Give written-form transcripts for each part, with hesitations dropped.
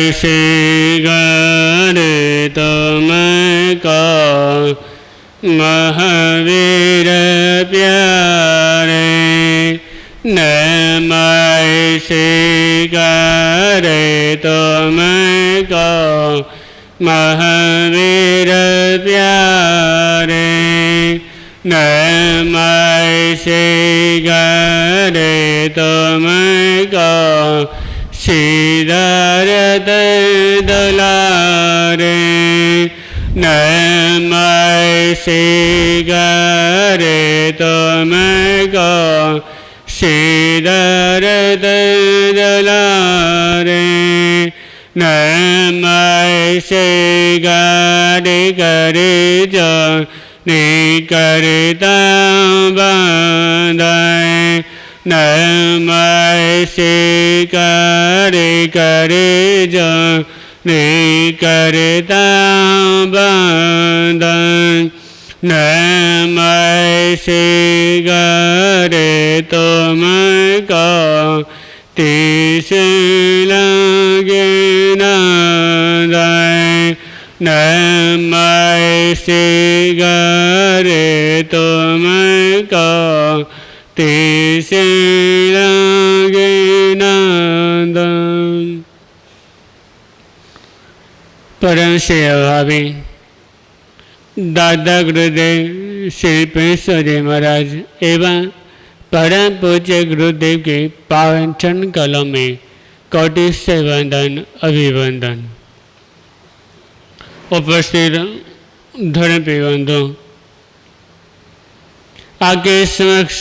ऐसे घर तुमको महावीर प्यारे, नम ऐसे घर तुमको महावीर प्यारे, नम ऐसे घर तुमको सिद्धार्थ दुलारे, नम ऐसे घर तुमको सिद्धार्थ दुलारे, नम ऐसे गाड़ी करे जो निकरता बंधाए, नम ऐसे करे जो निकरता बंधाए, नम ऐसे करे तुमको तीस लगे नादाए, नम ऐसे करे तुमको तीस लगे नादाए। परम सेवाभावी दादा गुरुदेव श्री पेश्वर जी महाराज एवं परम पूज्य गुरुदेव के पावन चरण कलों में कोटि से वंदन अभिवंदन। उपस्थित धर्म बंधु, आगे समक्ष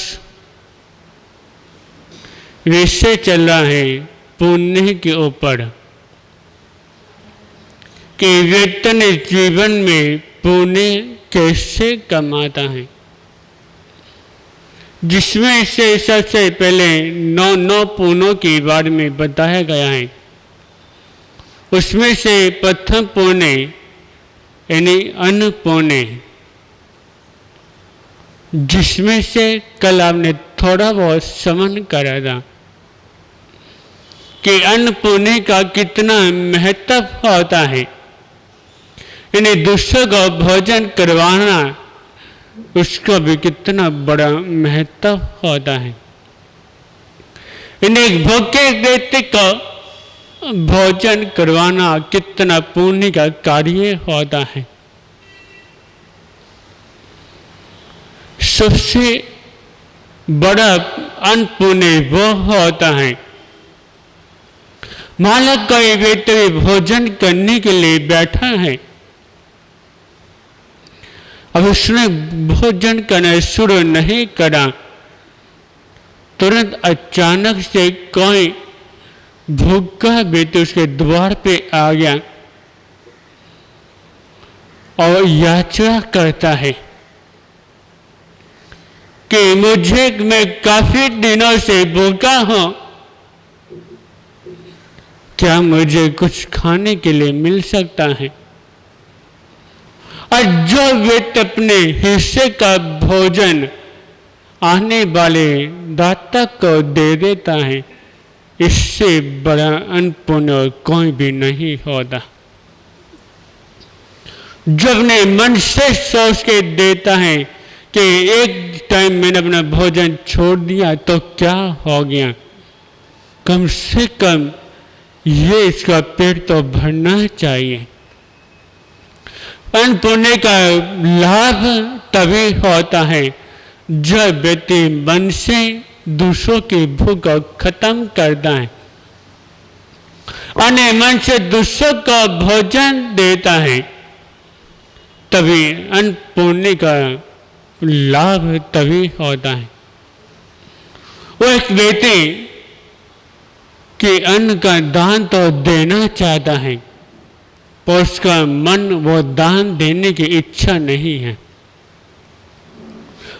विषय चल रहा है पुण्य के ऊपर कि व्यक्ति ने जीवन में पुण्य कैसे कमाता है, जिसमें से सबसे पहले 9 पुण्यों के बारे में बताया गया है। उसमें से प्रथम पुण्य यानी अन्न पुण्य, जिसमें से कल आपने थोड़ा बहुत समझ करा था कि अन्न पुण्य का कितना महत्व होता है, यानी दूसरों को भोजन करवाना उसका भी कितना बड़ा महत्व होता है। एक भूखे व्यक्ति को भोजन करवाना कितना पुण्य का कार्य होता है। सबसे बड़ा अन्न पुण्य वो होता है, मान लो कोई व्यक्ति भोजन करने के लिए बैठा है, अब उसने भोजन करना शुरू नहीं करा, तुरंत अचानक से कोई भूखा व्यक्ति उसके द्वार पे आ गया और याचना करता है कि मैं काफी दिनों से भूखा हूं, क्या मुझे कुछ खाने के लिए मिल सकता है। और जो व्यक्ति अपने हिस्से का भोजन आने वाले दाता को दे देता है, इससे बड़ा अन्न पुण्य कोई भी नहीं होता। जो अपने मन से सोच के देता है कि एक टाइम मैंने अपना भोजन छोड़ दिया तो क्या हो गया, कम से कम ये इसका पेट तो भरना चाहिए। अन्न पुण्य का लाभ तभी होता है जब व्यक्ति मन से दूसरों की भूख को खत्म करता है, अन्य मन से दूसरों को भोजन देता है, तभी अन्न पुण्य का लाभ तभी होता है। वो एक व्यक्ति कि अन्न का दान तो देना चाहता है, पर उसका मन वो दान देने की इच्छा नहीं है।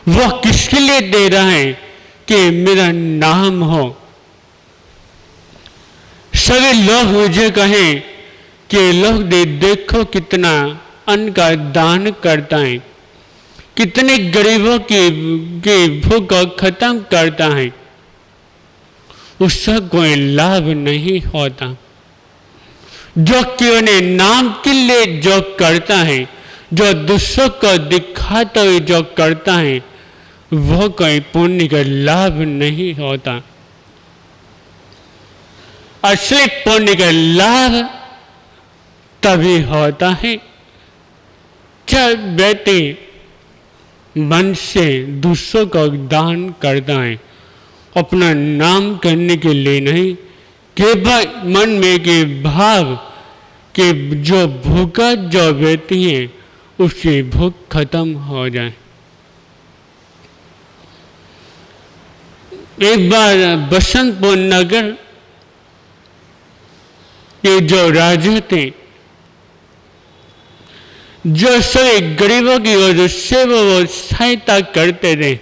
वो किसके लिए दे रहा है कि मेरा नाम हो, सभी लोग मुझे कहें कि लोग देखो कितना अन्न का दान करता है, कितने गरीबों की भूख को खत्म करता है, उसका कोई लाभ नहीं होता। जो केवल नाम के लिए जो करता है, जो दूसरों को दिखाते हुए जो करता है, वो कोई पुण्य का लाभ नहीं होता। असली पुण्य का लाभ तभी होता है जब व्यक्ति मन से दूसरों को दान करता है, अपना नाम करने के लिए नहीं, केवल मन में के भाव कि जो भूखा जो व्यक्ति है उसकी भूख खत्म हो जाए। एक बार बसंतपुर नगर के जो राजा थे, जो सभी गरीबों की और सेवा वो सहायता करते थे,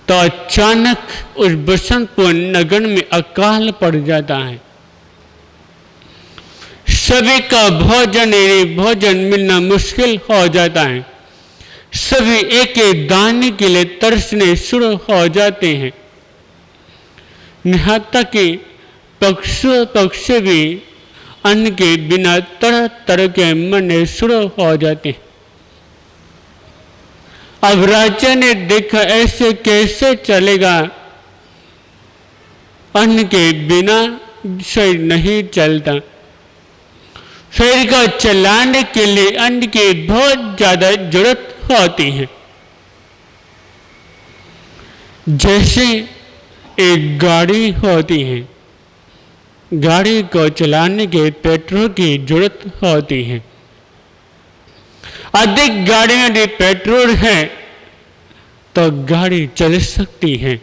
तो अचानक उस बसंतपुर नगर में अकाल पड़ जाता है। सभी का भोजन मिलना मुश्किल हो जाता है। सभी एक एक दाने के लिए तरसने शुरू हो जाते हैं। यहाँ तक कि पक्षी भी अन्न के बिना तरह तरह के मरने शुरू हो जाते हैं। अब राजा ने देखा ऐसे कैसे चलेगा, अन्न के बिना शरीर नहीं चलता। शरीर को चलाने के लिए अन्न की बहुत ज्यादा जरूरत होती है। जैसे एक गाड़ी होती है, गाड़ी को चलाने के पेट्रोल की जरूरत होती है। अधिक गाड़ियों में पेट्रोल है तो गाड़ी चल सकती है।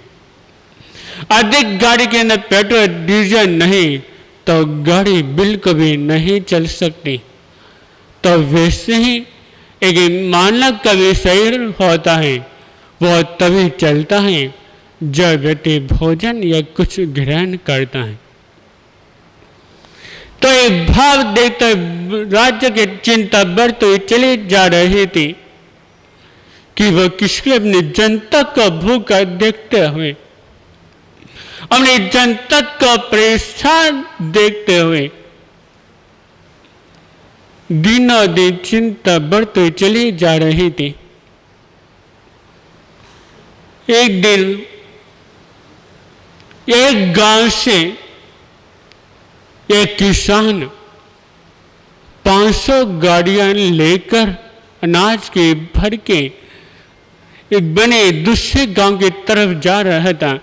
अधिक गाड़ी के अंदर पेट्रोल डीजल नहीं तो गाड़ी बिल्कुल भी नहीं चल सकती। तो वैसे ही एक मानव का भी शरीर होता है, वह तभी चलता है जब व्यक्ति भोजन या कुछ ग्रहण करता है। तो ये भाव देखते राज्य की चिंता बढ़ती हुई चली जा रही थी कि वह किसके अपनी जनता को भूखा देखते हुए, अपनी जनता को परेशान देखते हुए दिनों दिन चिंता बढ़ती चली जा रही थी। एक दिन एक गांव से एक किसान 500 गाड़ियां लेकर अनाज के भर के एक बने दूसरे गांव की तरफ जा रहा था।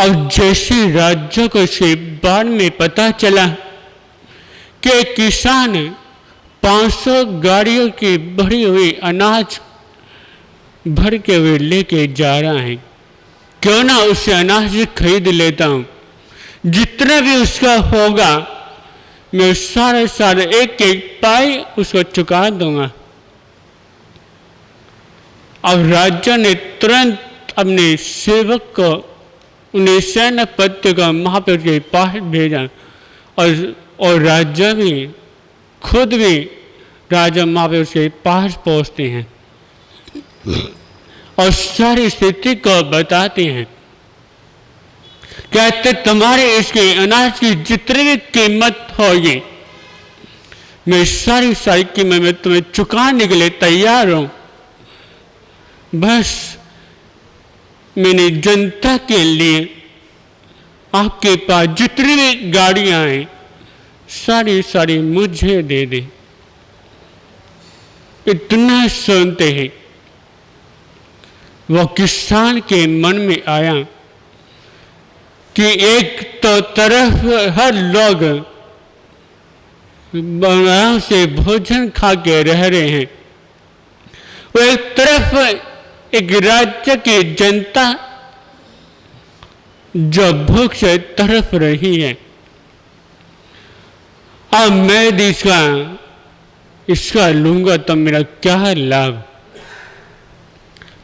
और जैसे राज्य को से बाद में पता चला कि किसान 500 गाड़ियों की भरी हुई अनाज भर के हुए लेके जा रहा है, क्यों ना उससे अनाज खरीद लेता हूं, जितना भी उसका होगा मैं सारे एक एक पाई उसको चुका दूंगा। अब राजा ने तुरंत अपने सेवक को, उन्हें सेनापति को महापति के पास भेजा और राजा भी खुद भी राजा महापति के पास पहुंचते हैं और सारी स्थिति को बताते हैं। कहते तुम्हारे इसके अनाज की जितनी भी कीमत होगी मैं सारी कीमत में तुम्हें चुकाने के लिए तैयार हूं। बस मैंने जनता के लिए आपके पास जितनी भी गाड़ियां हैं सारी मुझे दे दे। इतना सुनते हैं वो किसान के मन में आया कि एक तो तरफ हर लोग आराम से भोजन खा के रह रहे हैं, वो एक तरफ एक राज्य की जनता जो भूख से तरफ रही है। अब मैं इसका लूंगा तो मेरा क्या लाभ।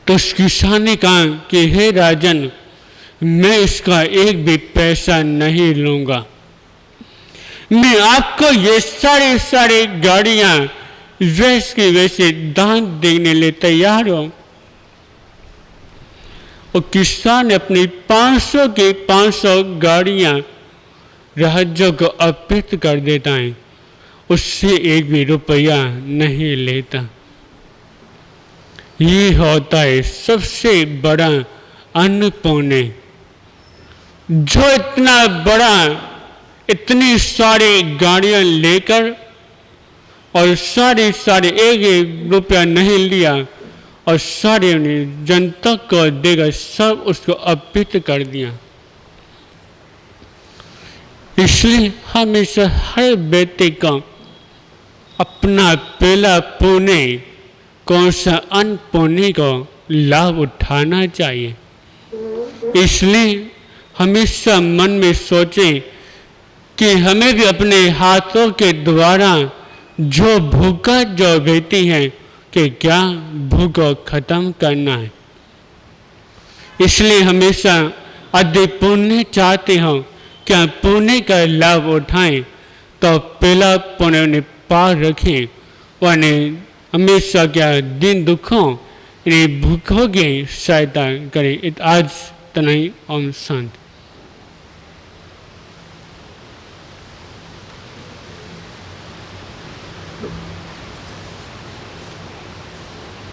तो उस किसान ने कहा कि हे राजन, मैं इसका एक भी पैसा नहीं लूंगा। मैं आपको ये सारी गाड़ियां वैसे की वैसे दान देने लिए तैयार हूं। और किसान ने अपनी 500 की 500 गाड़ियां राज्यों को अर्पित कर देता है, उससे एक भी रुपया नहीं लेता। ये होता है सबसे बड़ा अन्न पुण्य, जो इतना बड़ा, इतनी सारी गाड़ियां लेकर और सारे एक एक रुपया नहीं लिया और सारे जनता को देकर सब उसको अर्पित कर दिया। इसलिए हमेशा हर व्यक्ति को अपना पहला पुण्य कौन सा अन्न पुण्य को लाभ उठाना चाहिए। इसलिए हमेशा मन में सोचें कि हमें भी अपने हाथों के द्वारा जो भूखा जो व्यक्ति है कि क्या भूख को खत्म करना है। इसलिए हमेशा अधिक पुण्य चाहते हो, क्या पुण्य का लाभ उठाएं तो पहला पुण्य पार रखें, वरना हमेशा क्या दिन दुखों भूखों की सहायता करें। आज तनाई ओम शांति।